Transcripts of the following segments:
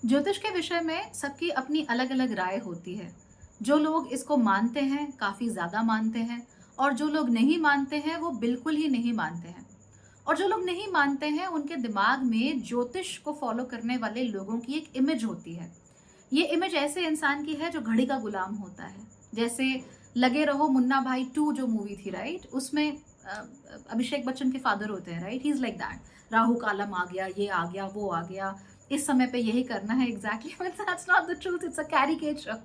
ज्योतिष के विषय में सबकी अपनी अलग अलग राय होती है। जो लोग इसको मानते हैं काफी ज्यादा मानते हैं, और जो लोग नहीं मानते हैं वो बिल्कुल ही नहीं मानते हैं। और जो लोग नहीं मानते हैं उनके दिमाग में ज्योतिष को फॉलो करने वाले लोगों की एक इमेज होती है। ये इमेज ऐसे इंसान की है जो घड़ी का गुलाम होता है। जैसे लगे रहो मुन्ना भाई 2 जो मूवी थी, राइट, उसमें अभिषेक बच्चन के फादर होते हैं, right, he is like that. Rahu kalam आ गया, ये आ गया, वो आ गया, इस समय पे यही करना है, exactly, but that's not the truth, it's a caricature.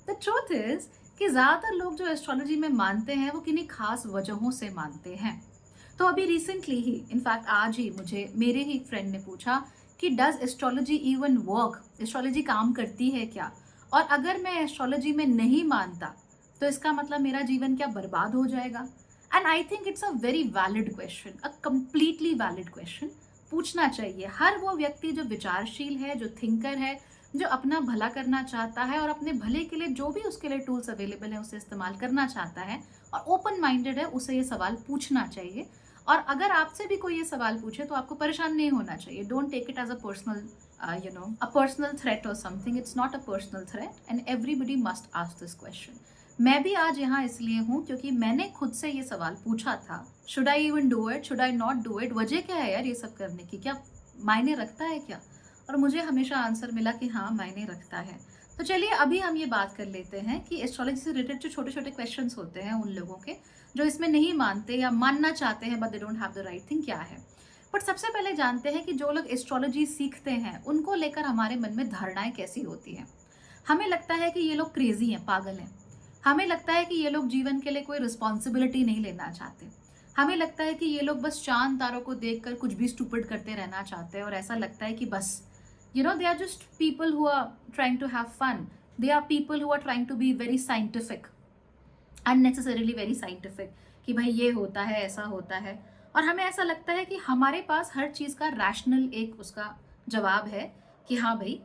The truth is कि ज्यादातर लोग जो एस्ट्रोलॉजी में मानते हैं वो किन्हीं खास वजहों से मानते हैं। तो अभी रिसेंटली ही, इनफैक्ट आज ही, मुझे मेरे ही एक फ्रेंड ने पूछा कि does astrology even work, astrology काम करती है क्या, और अगर मैं एस्ट्रोलॉजी में नहीं मानता तो इसका मतलब मेरा जीवन क्या बर्बाद हो जाएगा। And I think it's a very valid question, a completely valid question. पूछना चाहिए हर वो व्यक्ति जो विचारशील है, जो थिंकर है, जो अपना भला करना चाहता है और अपने भले के लिए जो भी उसके लिए टूल्स अवेलेबल है उसे इस्तेमाल करना चाहता है और ओपन माइंडेड है, उसे ये सवाल पूछना चाहिए। और अगर आपसे भी कोई ये सवाल पूछे तो आपको परेशान नहीं होना चाहिए। Don't take it as a personal a personal threat or something. It's not a personal threat and everybody must ask this question. मैं भी आज यहाँ इसलिए हूँ क्योंकि मैंने खुद से ये सवाल पूछा था, should I even do it, should I not do it, वजह क्या है यार ये सब करने की, क्या मायने रखता है क्या। और मुझे हमेशा आंसर मिला कि हाँ, मायने रखता है। तो चलिए अभी हम ये बात कर लेते हैं कि एस्ट्रोलॉजी से रिलेटेड जो छोटे छोटे क्वेश्चंस होते हैं उन लोगों के जो इसमें नहीं मानते या मानना चाहते हैं but they don't have the right thing, क्या है। बट सबसे पहले जानते हैं कि जो लोग एस्ट्रोलॉजी सीखते हैं उनको लेकर हमारे मन में धारणाएं कैसी होती हैं। हमें लगता है कि ये लोग क्रेजी हैं, पागल हैं। हमें लगता है कि ये लोग जीवन के लिए कोई रिस्पॉन्सिबिलिटी नहीं लेना चाहते। हमें लगता है कि ये लोग बस चांद तारों को देखकर कुछ भी स्टूपिड करते रहना चाहते हैं, और ऐसा लगता है कि बस they are just people who are trying to have fun. They are people who are trying to be very scientific, unnecessarily very scientific, कि भाई ये होता है, ऐसा होता है। और हमें ऐसा लगता है कि हमारे पास हर चीज का रैशनल एक उसका जवाब है कि हाँ भाई,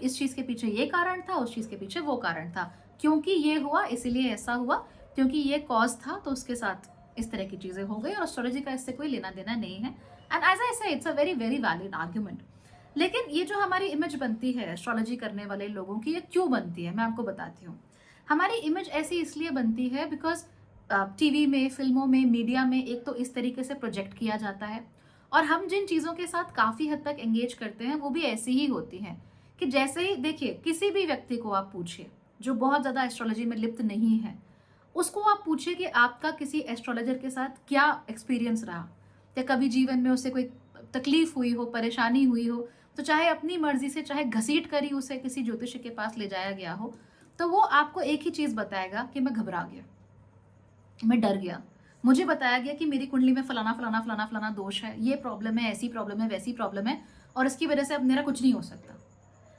इस चीज के पीछे ये कारण था, उस चीज के पीछे वो कारण था, क्योंकि ये हुआ इसीलिए ऐसा हुआ, क्योंकि ये कॉज था तो उसके साथ इस तरह की चीजें हो गई, और एस्ट्रोलॉजी का इससे कोई लेना देना नहीं है। एंड एज आई से it's a very very valid argument. लेकिन ये जो हमारी इमेज बनती है एस्ट्रोलॉजी करने वाले लोगों की, ये क्यों बनती है मैं आपको बताती हूँ। हमारी इमेज ऐसी इसलिए बनती है बिकॉज टीवी में, फिल्मों में, मीडिया में एक तो इस तरीके से प्रोजेक्ट किया जाता है, और हम जिन चीज़ों के साथ काफ़ी हद तक एंगेज करते हैं वो भी ऐसी ही होती हैं। कि जैसे ही देखिए, किसी भी व्यक्ति को आप पूछिए जो बहुत ज़्यादा एस्ट्रोलॉजी में लिप्त नहीं है, उसको आप पूछिए कि आपका किसी एस्ट्रोलॉजर के साथ क्या एक्सपीरियंस रहा, या कभी जीवन में उसे कोई तकलीफ हुई हो, परेशानी हुई हो, तो चाहे अपनी मर्जी से, चाहे घसीट कर ही उसे किसी ज्योतिषी के पास ले जाया गया हो, तो वो आपको एक ही चीज़ बताएगा कि मैं घबरा गया, मैं डर गया, मुझे बताया गया कि मेरी कुंडली में फलाना फलाना फलाना फलाना दोष है, ये प्रॉब्लम है, ऐसी प्रॉब्लम है, वैसी प्रॉब्लम है, और इसकी वजह से अब मेरा कुछ नहीं हो सकता।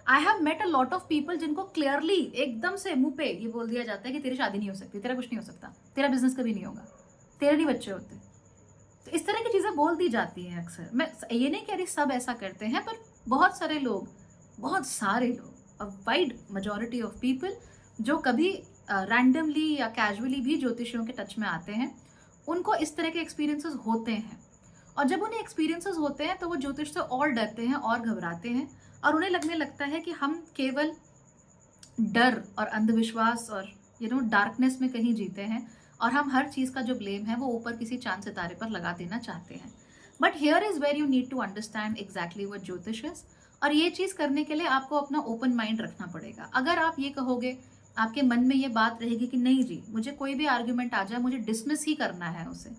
I have met a lot of people जिनको क्लियरली एकदम से मुंह पे ये बोल दिया जाता है कि तेरी शादी नहीं हो सकती, तेरा कुछ नहीं हो सकता, तेरा बिजनेस कभी नहीं होगा, तेरे नहीं बच्चे होते। तो इस तरह की चीज़ें बोल दी जाती हैं अक्सर। मैं ये नहीं कह रही सब ऐसा करते हैं, पर बहुत सारे लोग, बहुत सारे लोग, a wide majority of people जो कभी रैंडमली या कैजुअली भी ज्योतिषियों के टच में आते हैं, उनको इस तरह के एक्सपीरियंसेस होते हैं। और जब उन्हें एक्सपीरियंसेस होते हैं तो वो ज्योतिष से और डरते हैं और घबराते हैं, और उन्हें लगने लगता है कि हम केवल डर और अंधविश्वास और डार्कनेस में कहीं जीते हैं, और हम हर चीज़ का जो ब्लेम है वो ऊपर किसी चांद सितारे पर लगा देना चाहते हैं। But here is where you need to understand exactly what jyotish is. और ये चीज़ करने के लिए आपको अपना ओपन माइंड रखना पड़ेगा। अगर आप ये कहोगे, आपके मन में ये बात रहेगी कि नहीं जी, मुझे कोई भी आर्ग्यूमेंट आ जाए मुझे डिसमिस ही करना है उसे,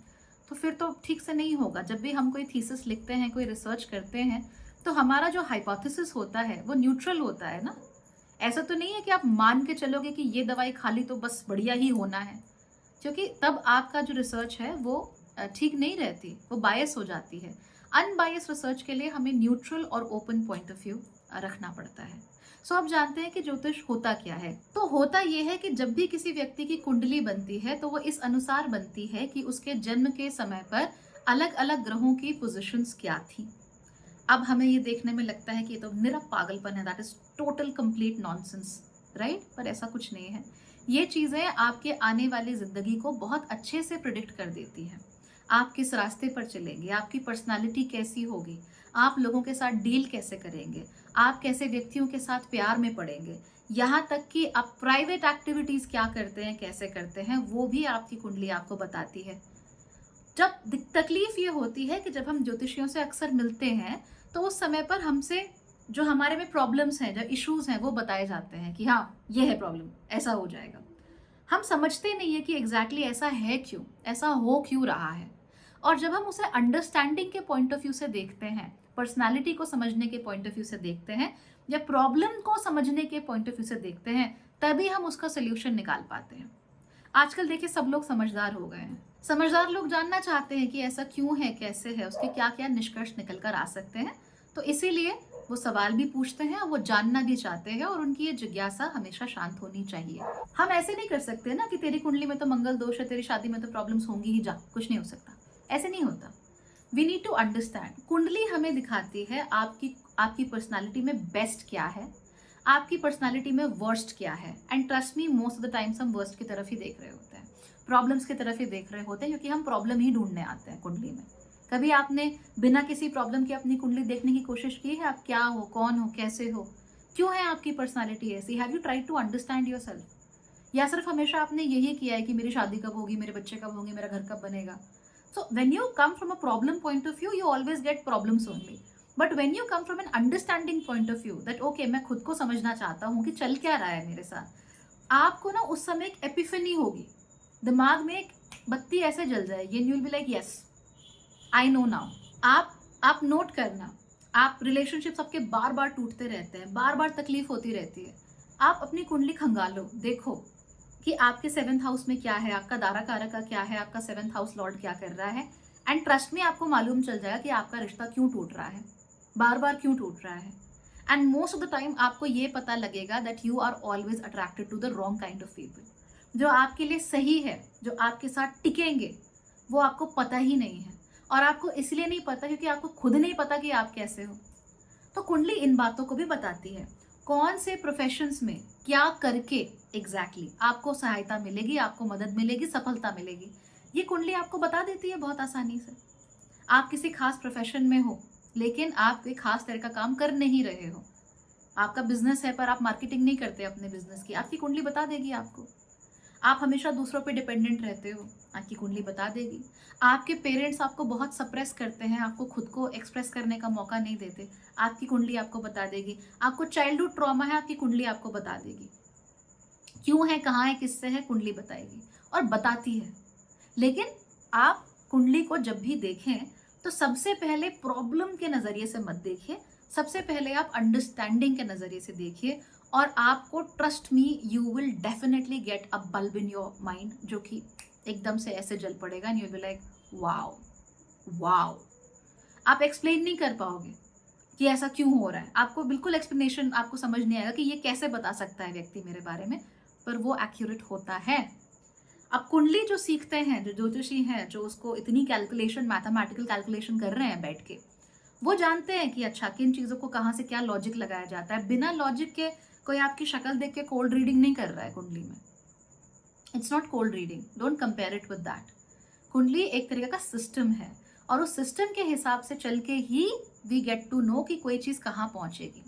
तो फिर तो ठीक से नहीं होगा। जब भी हम कोई थीसिस लिखते हैं, कोई रिसर्च करते हैं, तो हमारा जो हाइपोथेसिस होता है वो न्यूट्रल होता है ना। ऐसा तो नहीं है कि आप मान के चलोगे कि ये दवाई खा ली तो बस बढ़िया ही होना है, क्योंकि तब आपका जो रिसर्च है वो ठीक नहीं रहती, वो बायस हो जाती है। अनबायस रिसर्च के लिए हमें न्यूट्रल और ओपन पॉइंट ऑफ व्यू रखना पड़ता है। सो अब जानते हैं कि ज्योतिष होता क्या है। तो होता यह है कि जब भी किसी व्यक्ति की कुंडली बनती है तो वो इस अनुसार बनती है कि उसके जन्म के समय पर अलग अलग ग्रहों की पोजिशंस क्या थी। अब हमें ये देखने में लगता है कि ये तो निरा पागलपन है, that is total complete nonsense, right, पर ऐसा कुछ नहीं है। ये चीज़ें आपके आने वाली ज़िंदगी को बहुत अच्छे से प्रिडिक्ट कर देती हैं। आप किस रास्ते पर चलेंगे, आपकी पर्सनालिटी कैसी होगी, आप लोगों के साथ डील कैसे करेंगे, आप कैसे व्यक्तियों के साथ प्यार में पड़ेंगे, यहाँ तक कि आप प्राइवेट एक्टिविटीज़ क्या करते हैं, कैसे करते हैं, वो भी आपकी कुंडली आपको बताती है। जब तकलीफ ये होती है कि जब हम ज्योतिषियों से अक्सर मिलते हैं, तो उस समय पर हमसे जो हमारे में प्रॉब्लम्स हैं, जो इश्यूज़ हैं, वो बताए जाते हैं कि हाँ, ये है प्रॉब्लम, ऐसा हो जाएगा। हम समझते नहीं है कि एग्जैक्टली ऐसा है क्यों, ऐसा हो क्यों रहा है। और जब हम उसे अंडरस्टैंडिंग के पॉइंट ऑफ व्यू से देखते हैं, पर्सनालिटी को समझने के पॉइंट ऑफ व्यू से देखते हैं, या प्रॉब्लम को समझने के पॉइंट ऑफ व्यू से देखते हैं, तभी हम उसका सोल्यूशन निकाल पाते हैं। आजकल देखिए सब लोग समझदार हो गए हैं। समझदार लोग जानना चाहते हैं कि ऐसा क्यों है, कैसे है, उसके क्या क्या निष्कर्ष निकल कर आ सकते हैं। तो इसीलिए वो सवाल भी पूछते हैं और वो जानना भी चाहते हैं, और उनकी ये जिज्ञासा हमेशा शांत होनी चाहिए। हम ऐसे नहीं कर सकते ना कि तेरी कुंडली में तो मंगल दोष है, तेरी शादी में तो प्रॉब्लम्स होंगी ही, जा कुछ नहीं हो सकता। ऐसे नहीं होता। We need to understand. कुंडली हमें दिखाती है आपकी आपकी पर्सनालिटी में बेस्ट क्या है, आपकी पर्सनालिटी में वर्स्ट क्या है। And trust me, most of the times हम वर्स्ट की तरफ ही देख रहे होते हैं, प्रॉब्लम्स की तरफ ही देख रहे होते हैं, क्योंकि हम प्रॉब्लम ही ढूंढने आते हैं कुंडली में। कभी आपने बिना किसी प्रॉब्लम के अपनी कुंडली देखने की कोशिश की है? आप क्या हो, कौन हो, कैसे हो, क्यों है आपकी पर्सनालिटी ऐसी? Have you tried to understand yourself? या सिर्फ हमेशा आपने यही किया है कि मेरी शादी कब होगी, मेरे बच्चे कब होंगे, मेरा घर कब बनेगा? So when you come from a problem point of view, you always get problems only. But when you come from an understanding point of view that okay, मैं खुद को समझना चाहता हूँ कि चल क्या रहा है मेरे साथ, आपको ना उस समय एक एपिफनी होगी, दिमाग में एक बत्ती ऐसे जल जाएगी, and you will be like yes, I know now. आप नोट करना, आप रिलेशनशिप आपके बार बार टूटते रहते हैं, बार बार तकलीफ होती रहती है। आप अपनी कुंडली खंगालो, देखो कि आपके 7th हाउस में क्या है, आपका दारा कारक का क्या है, आपका 7th हाउस लॉर्ड क्या कर रहा है। एंड ट्रस्ट में आपको मालूम चल जाएगा कि आपका रिश्ता क्यों टूट रहा है, बार बार क्यों टूट रहा है। And most of the time आपको ये पता लगेगा that you are always attracted to the wrong kind of people. जो आपके लिए सही है, जो आपके साथ टिकेंगे, वो आपको पता ही नहीं है। और आपको इसलिए नहीं पता क्योंकि आपको खुद नहीं पता कि आप कैसे हो। तो कुंडली इन बातों को भी बताती है, कौन से प्रोफेशंस में क्या करके एग्जैक्टली आपको सहायता मिलेगी, आपको मदद मिलेगी, सफलता मिलेगी। ये कुंडली आपको बता देती है बहुत आसानी से। आप किसी खास प्रोफेशन में हो, लेकिन आप कोई खास तरह का काम कर नहीं रहे हो, आपका बिजनेस है पर आप मार्केटिंग नहीं करते अपने बिजनेस की, आपकी कुंडली बता देगी आपको। आप हमेशा दूसरों पे डिपेंडेंट रहते हो, आपकी कुंडली बता देगी। आपके पेरेंट्स आपको बहुत सप्रेस करते हैं, आपको खुद को एक्सप्रेस करने का मौका नहीं देते, आपकी कुंडली आपको बता देगी। आपको चाइल्डहुड ट्रॉमा है, आपकी कुंडली आपको बता देगी। क्यों है, कहाँ है, किससे है, कुंडली बताएगी और बताती है। लेकिन आप कुंडली को जब भी देखें तो सबसे पहले प्रॉब्लम के नजरिए से मत देखिए, सबसे पहले आप अंडरस्टैंडिंग के नजरिए से देखिए। और आपको trust me, you will definitely get a bulb in your mind, जो कि एकदम से ऐसे जल पड़ेगा and you will be like wow, wow. आप एक्सप्लेन नहीं कर पाओगे कि ऐसा क्यों हो रहा है, आपको बिल्कुल एक्सप्लेनेशन आपको समझ नहीं आएगा कि ये कैसे बता सकता है व्यक्ति मेरे बारे में, पर वो एक्यूरेट होता है। अब कुंडली जो सीखते हैं, जो ज्योतिषी हैं, जो उसको इतनी कैलकुलेशन, मैथमेटिकल कैलकुलेशन कर रहे हैं बैठ के, वो जानते हैं कि अच्छा किन चीज़ों को कहाँ से क्या लॉजिक लगाया जाता है। बिना लॉजिक के कोई आपकी शक्ल देख के कोल्ड रीडिंग नहीं कर रहा है कुंडली में। It's not cold reading, don't compare it with that. कुंडली एक तरीके का सिस्टम है, और उस सिस्टम के हिसाब से चल के ही वी गेट टू नो कि कोई चीज़ कहाँ पहुँचेगी।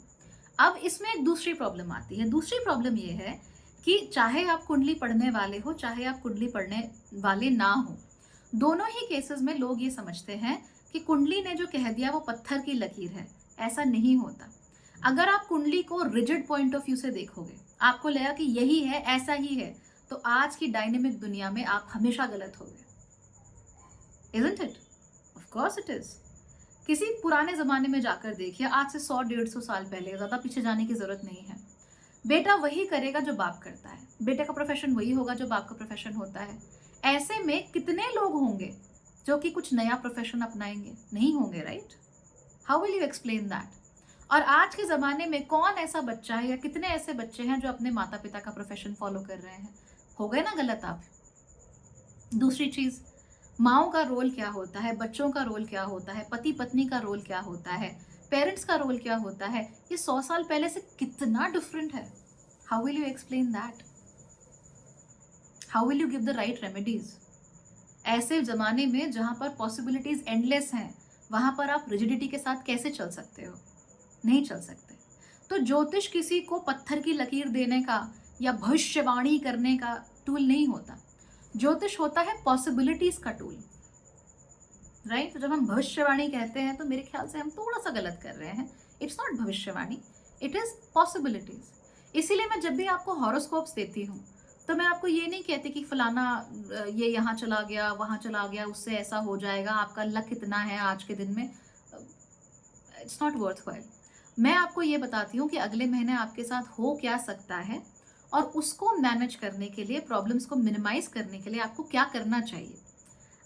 अब इसमें एक दूसरी प्रॉब्लम आती है। दूसरी प्रॉब्लम ये है कि चाहे आप कुंडली पढ़ने वाले हो, चाहे आप कुंडली पढ़ने वाले ना हो, दोनों ही केसेस में लोग ये समझते हैं कि कुंडली ने जो कह दिया वो पत्थर की लकीर है। ऐसा नहीं होता। अगर आप कुंडली को रिजिड पॉइंट ऑफ व्यू से देखोगे, आपको लगेगा कि यही है, ऐसा ही है, तो आज की डायनेमिक दुनिया में आप हमेशा गलत होगे। Isn't it? Of course it is. किसी पुराने जमाने में जाकर देखिए, आज से 100-150 साल पहले, ज्यादा पीछे जाने की जरूरत नहीं है। बेटा वही करेगा जो बाप करता है, बेटे का प्रोफेशन वही होगा जो बाप का प्रोफेशन होता है। ऐसे में कितने लोग होंगे जो कि कुछ नया प्रोफेशन अपनाएंगे? नहीं होंगे, right? How will you explain that? और आज के ज़माने में कौन ऐसा बच्चा है, या कितने ऐसे बच्चे हैं जो अपने माता पिता का प्रोफेशन फॉलो कर रहे हैं? हो गए ना गलत आप। दूसरी चीज़, माओ का रोल क्या होता है, बच्चों का रोल क्या होता है, पति पत्नी का रोल क्या होता है, पेरेंट्स का रोल क्या होता है, ये 100 साल पहले से कितना डिफरेंट है। How will you explain that? How will you give the right remedies? ऐसे ज़माने में जहाँ पर पॉसिबिलिटीज़ एंडलेस हैं, वहां पर आप रिजिडिटी के साथ कैसे चल सकते हो? नहीं चल सकते। तो ज्योतिष किसी को पत्थर की लकीर देने का या भविष्यवाणी करने का टूल नहीं होता। ज्योतिष होता है पॉसिबिलिटीज का टूल, राइट? तो जब हम भविष्यवाणी कहते हैं तो मेरे ख्याल से हम थोड़ा सा गलत कर रहे हैं। इट्स नॉट भविष्यवाणी, इट इज पॉसिबिलिटीज। इसीलिए मैं जब भी आपको हॉरोस्कोप्स देती हूँ तो मैं आपको ये नहीं कहती कि फलाना ये यहाँ चला गया, वहां चला गया, उससे ऐसा हो जाएगा, आपका लक इतना है आज के दिन में। It's not worth while. मैं आपको ये बताती हूँ कि अगले महीने आपके साथ हो क्या सकता है और उसको मैनेज करने के लिए, प्रॉब्लम्स को मिनिमाइज करने के लिए आपको क्या करना चाहिए।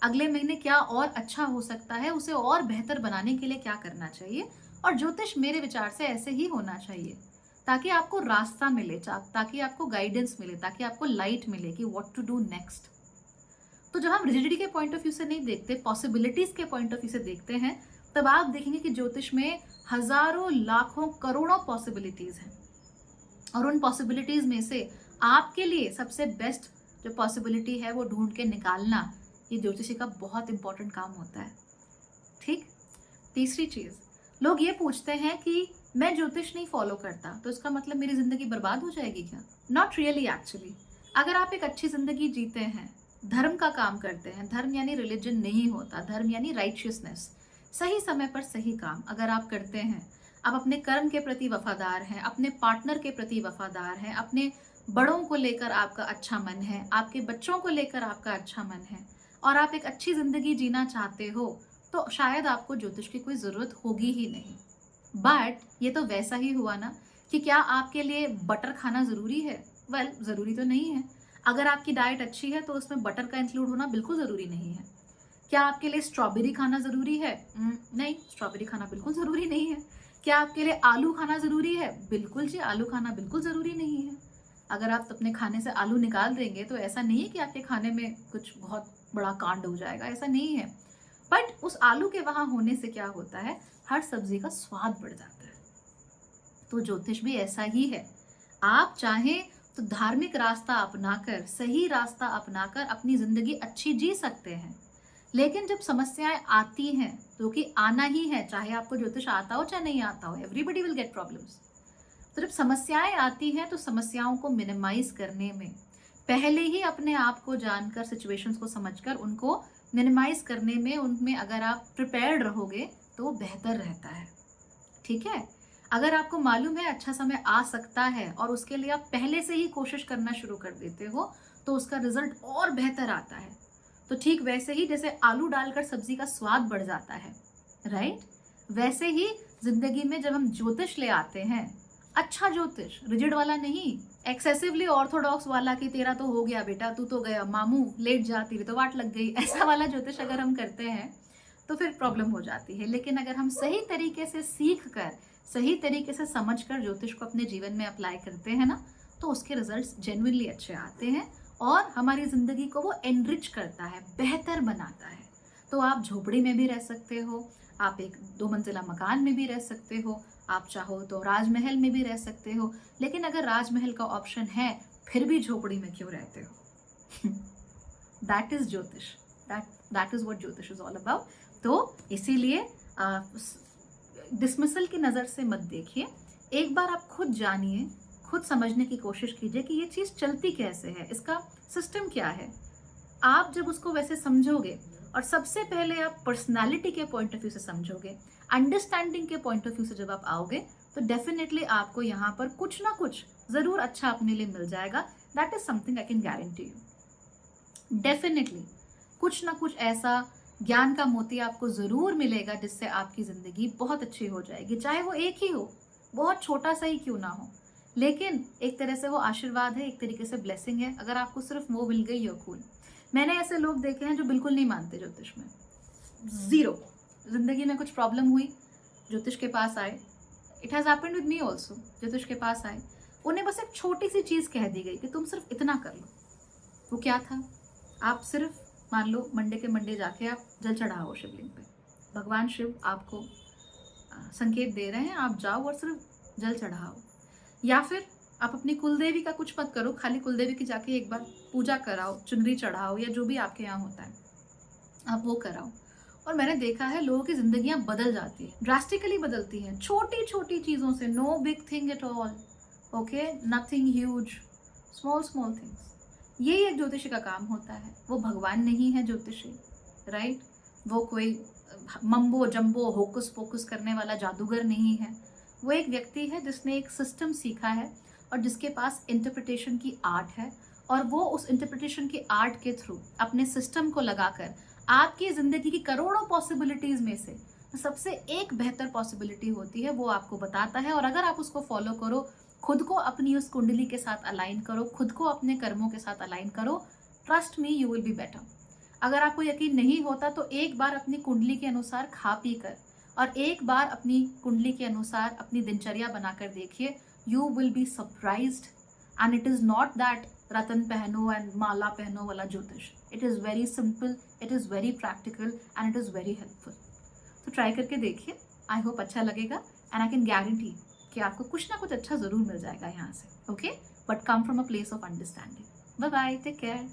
अगले महीने क्या और अच्छा हो सकता है, उसे और बेहतर बनाने के लिए क्या करना चाहिए। और ज्योतिष मेरे विचार से ऐसे ही होना चाहिए, ताकि आपको रास्ता मिले, ताकि आपको गाइडेंस मिले, ताकि आपको लाइट मिले कि व्हाट टू डू नेक्स्ट। तो जब हम रिजिडिटी के पॉइंट ऑफ व्यू से नहीं देखते, पॉसिबिलिटीज के पॉइंट ऑफ व्यू से देखते हैं, तब आप देखेंगे कि ज्योतिष में हजारों, लाखों, करोड़ों पॉसिबिलिटीज हैं। और उन पॉसिबिलिटीज में से आपके लिए सबसे बेस्ट जो पॉसिबिलिटी है वो ढूंढ के निकालना, ये ज्योतिषी का बहुत इंपॉर्टेंट काम होता है। ठीक। तीसरी चीज, लोग ये पूछते हैं कि मैं ज्योतिष नहीं फॉलो करता तो इसका मतलब मेरी जिंदगी बर्बाद हो जाएगी क्या? Not really actually. अगर आप एक अच्छी जिंदगी जीते हैं, धर्म का काम करते हैं, धर्म यानी रिलीजन नहीं होता, धर्म यानी राइचियसनेस, सही समय पर सही काम अगर आप करते हैं, आप अपने कर्म के प्रति वफादार हैं, अपने पार्टनर के प्रति वफादार हैं, अपने बड़ों को लेकर आपका अच्छा मन है, आपके बच्चों को लेकर आपका अच्छा मन है, और आप एक अच्छी जिंदगी जीना चाहते हो, तो शायद आपको ज्योतिष की कोई जरूरत होगी ही नहीं। बट ये तो वैसा ही हुआ ना कि क्या आपके लिए बटर खाना जरूरी है? वेल, जरूरी तो नहीं है। अगर आपकी डाइट अच्छी है तो उसमें बटर का इंक्लूड होना बिल्कुल जरूरी नहीं है। क्या आपके लिए स्ट्रॉबेरी खाना जरूरी है? नहीं, स्ट्रॉबेरी खाना बिल्कुल जरूरी नहीं है। क्या आपके लिए आलू खाना जरूरी है? बिल्कुल जी, आलू खाना बिल्कुल जरूरी नहीं है। अगर आप अपने खाने से आलू निकाल देंगे तो ऐसा नहीं है कि आपके खाने में कुछ बहुत बड़ा कांड हो जाएगा, ऐसा नहीं है। बट उस आलू के वहां होने से क्या होता है, हर सब्जी का स्वाद बढ़ जाता है। तो ज्योतिष भी ऐसा ही है। आप चाहें तो धार्मिक रास्ता अपनाकर, सही रास्ता अपनाकर अपनी जिंदगी अच्छी जी सकते हैं। लेकिन जब समस्याएं आती हैं, जो कि आना ही है, चाहे आपको ज्योतिष आता हो चाहे नहीं आता हो, एवरीबडी विल गेट प्रॉब्लम्स। तो जब समस्याएं आती हैं तो समस्याओं को मिनिमाइज करने में पहले ही अपने आप को जानकर, सिचुएशंस को समझकर उनको मिनिमाइज करने में, उनमें अगर आप प्रिपेयर्ड रहोगे तो वो बेहतर रहता है। ठीक है। अगर आपको मालूम है अच्छा समय आ सकता है और उसके लिए आप पहले से ही कोशिश करना शुरू कर देते हो, तो उसका रिजल्ट और बेहतर आता है। तो ठीक वैसे ही जैसे आलू डालकर सब्जी का स्वाद बढ़ जाता है, राइट, वैसे ही जिंदगी में जब हम ज्योतिष ले आते हैं, अच्छा ज्योतिष, रिजिड वाला नहीं, एक्सेसिवली ऑर्थोडॉक्स वाला कि तेरा तो हो गया बेटा, तू तो गया, मामू लेट जा, तेरी तो वाट लग गई, ऐसा वाला ज्योतिष अगर हम करते हैं तो फिर प्रॉब्लम हो जाती है। लेकिन अगर हम सही तरीके से सीख कर, सही तरीके से समझ कर ज्योतिष को अपने जीवन में अप्लाई करते हैं ना, तो उसके रिजल्ट्स जेन्युइनली अच्छे आते हैं और हमारी जिंदगी को वो एनरिच करता है, बेहतर बनाता है। तो आप झोपड़ी में भी रह सकते हो, आप एक 2 मंजिला मकान में भी रह सकते हो, आप चाहो तो राजमहल में भी रह सकते हो। लेकिन अगर राजमहल का ऑप्शन है, फिर भी झोपड़ी में क्यों रहते हो? दैट इज ज्योतिष, that is what jyotish is all about. तो इसीलिए डिसमिसल की नजर से मत देखिए, एक बार आप खुद जानिए, खुद समझने की कोशिश कीजिए कि ये चीज चलती कैसे है, इसका सिस्टम क्या है। आप जब उसको वैसे समझोगे और सबसे पहले आप पर्सनालिटी के पॉइंट ऑफ व्यू से समझोगे, अंडरस्टैंडिंग के पॉइंट ऑफ व्यू से जब आप आओगे, तो डेफिनेटली आपको यहाँ पर कुछ ना कुछ जरूर अच्छा अपने लिए मिल जाएगा। That is something I can guarantee you. Definitely कुछ ना कुछ ऐसा ज्ञान का मोती आपको जरूर मिलेगा जिससे आपकी जिंदगी बहुत अच्छी हो जाएगी, चाहे वो एक ही हो, बहुत छोटा सा ही क्यों ना हो, लेकिन एक तरह से वो आशीर्वाद है, एक तरीके से ब्लेसिंग है। अगर आपको सिर्फ वो मिल गई, हो कूल। मैंने ऐसे लोग देखे हैं जो बिल्कुल नहीं मानते ज्योतिष में, जीरो, जिंदगी में कुछ प्रॉब्लम हुई, ज्योतिष के पास आए। It has happened with me also. ज्योतिष के पास आए, उन्हें बस एक छोटी सी चीज कह दी गई कि तुम सिर्फ इतना कर लो। वो क्या था? आप सिर्फ मान लो मंडे के मंडे जाके आप जल चढ़ाओ शिवलिंग पे, भगवान शिव आपको संकेत दे रहे हैं, आप जाओ और सिर्फ जल चढ़ाओ। या फिर आप अपनी कुलदेवी का कुछ मत करो, खाली कुलदेवी की जाके एक बार पूजा कराओ, चुनरी चढ़ाओ, या जो भी आपके यहाँ होता है आप वो कराओ। और मैंने देखा है लोगों की ज़िंदगियाँ बदल जाती हैं, ड्रास्टिकली बदलती हैं, छोटी-छोटी चीज़ों से, no big thing at all, okay, nothing huge, small small things. यही एक ज्योतिषी का काम होता है। वो भगवान नहीं है ज्योतिषी, राइट? वो कोई मम्बो जम्बो होकुस पोकुस करने वाला जादूगर नहीं है। वो एक व्यक्ति है जिसने एक सिस्टम सीखा है और जिसके पास इंटरप्रिटेशन की आर्ट है, और वो उस इंटरप्रिटेशन की आर्ट के थ्रू अपने सिस्टम को लगाकर आपकी ज़िंदगी की करोड़ों पॉसिबिलिटीज़ में से सबसे एक बेहतर पॉसिबिलिटी होती है, वो आपको बताता है। और अगर आप उसको फॉलो करो, खुद को अपनी उस कुंडली के साथ अलाइन करो, खुद को अपने कर्मों के साथ अलाइन करो, trust me you will be better. अगर आपको यकीन नहीं होता तो एक बार अपनी कुंडली के अनुसार खा पी कर और एक बार अपनी कुंडली के अनुसार अपनी दिनचर्या बनाकर देखिए, you will be surprised. And it is not that रतन पहनो एंड माला पहनो वाला ज्योतिष। It is very simple, it is very practical and it is very helpful. तो ट्राई करके देखिए, आई होप अच्छा लगेगा एंड आई कैन गारंटी कि आपको कुछ ना कुछ अच्छा ज़रूर मिल जाएगा यहाँ से, okay? But come from a place of understanding. Bye bye, take care.